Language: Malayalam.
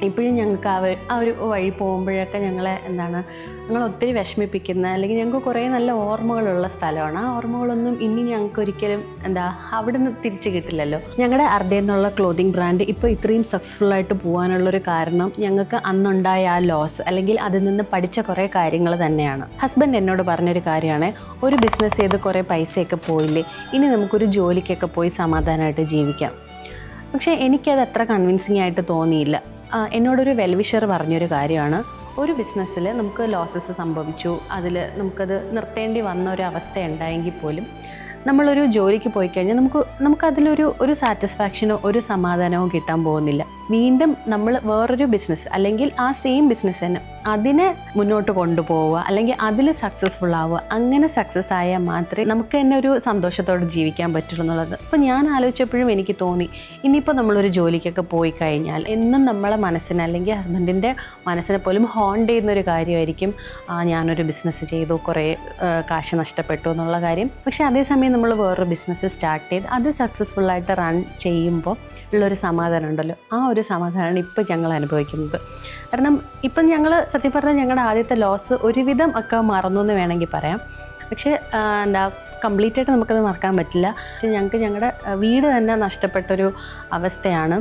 ഇപ്പോഴും ഞങ്ങൾക്ക് ആ ഒരു വഴി പോകുമ്പോഴൊക്കെ ഞങ്ങളെ ഞങ്ങൾ ഒത്തിരി വിഷമിപ്പിക്കുന്ന, അല്ലെങ്കിൽ ഞങ്ങൾക്ക് കുറേ നല്ല ഓർമ്മകളുള്ള സ്ഥലമാണ്. ആ ഓർമ്മകളൊന്നും ഇനി ഞങ്ങൾക്ക് ഒരിക്കലും അവിടെ നിന്ന് തിരിച്ച് കിട്ടില്ലല്ലോ. ഞങ്ങളുടെ അർദ്ധയിൽ നിന്നുള്ള ക്ലോത്തിങ് ബ്രാൻഡ് ഇപ്പോൾ ഇത്രയും സക്സസ്ഫുള്ളായിട്ട് പോകാനുള്ളൊരു കാരണം ഞങ്ങൾക്ക് അന്നുണ്ടായ ആ ലോസ്, അല്ലെങ്കിൽ അതിൽ നിന്ന് പഠിച്ച കുറേ കാര്യങ്ങൾ തന്നെയാണ്. ഹസ്ബൻഡ് എന്നോട് പറഞ്ഞൊരു കാര്യമാണ്, ഒരു ബിസിനസ് ചെയ്ത് കുറേ പൈസയൊക്കെ പോയില്ലേ, ഇനി നമുക്കൊരു ജോലിക്കൊക്കെ പോയി സമാധാനമായിട്ട് ജീവിക്കാം. പക്ഷേ എനിക്കത് അത്ര കൺവിൻസിങ് ആയിട്ട് തോന്നിയില്ല. എന്നോടൊരു വെൽവിഷർ പറഞ്ഞൊരു കാര്യമാണ്, ഒരു ബിസിനസ്സിൽ നമുക്ക് ലോസസ് സംഭവിച്ചു, അതിൽ നമുക്കത് നിർത്തേണ്ടി വന്ന ഒരു അവസ്ഥ ഉണ്ടായെങ്കിൽ പോലും നമ്മളൊരു ജോലിക്ക് പോയി കഴിഞ്ഞാൽ നമുക്കതിലൊരു സാറ്റിസ്ഫാക്ഷനോ ഒരു സമാധാനവും കിട്ടാൻ പോകുന്നില്ല. വീണ്ടും നമ്മൾ വേറൊരു ബിസിനസ്, അല്ലെങ്കിൽ ആ സെയിം ബിസിനസ് തന്നെ അതിനെ മുന്നോട്ട് കൊണ്ടുപോവുക, അല്ലെങ്കിൽ അതിൽ സക്സസ്ഫുൾ ആവുക. അങ്ങനെ സക്സസ് ആയാൽ മാത്രമേ നമുക്ക് തന്നെ ഒരു സന്തോഷത്തോടെ ജീവിക്കാൻ പറ്റുള്ളൂ എന്നുള്ളത്. അപ്പോൾ ഞാൻ ആലോചിച്ചപ്പോഴും എനിക്ക് തോന്നി, ഇനിയിപ്പോൾ നമ്മളൊരു ജോലിക്കൊക്കെ പോയി കഴിഞ്ഞാൽ എന്നും നമ്മളെ മനസ്സിന്, അല്ലെങ്കിൽ ഹസ്ബൻഡിൻ്റെ മനസ്സിനെ പോലും ഹോണ്ട് ചെയ്യുന്നൊരു കാര്യമായിരിക്കും ഞാനൊരു ബിസിനസ് ചെയ്തു, കുറേ കാശ് നഷ്ടപ്പെട്ടു എന്നുള്ള കാര്യം. പക്ഷേ അതേസമയം നമ്മൾ വേറൊരു ബിസിനസ് സ്റ്റാർട്ട് ചെയ്ത് അത് സക്സസ്ഫുള്ളായിട്ട് റൺ ചെയ്യുമ്പോൾ ഉള്ളൊരു സമാധാനം ഉണ്ടല്ലോ, ആ ഒരു സമാധാനമാണ് ഇപ്പോൾ ഞങ്ങൾ അനുഭവിക്കുന്നത്. കാരണം ഇപ്പം ഞങ്ങൾ സത്യം പറഞ്ഞാൽ ഞങ്ങളുടെ ആദ്യത്തെ ലോസ് ഒരുവിധം ഒക്കെ മറന്നു എന്ന് വേണമെങ്കിൽ പറയാം. പക്ഷേ കംപ്ലീറ്റ് ആയിട്ട് നമുക്കത് മറക്കാൻ പറ്റില്ല. പക്ഷേ ഞങ്ങൾക്ക് ഞങ്ങളുടെ വീട് തന്നെ നഷ്ടപ്പെട്ടൊരു അവസ്ഥയാണ്.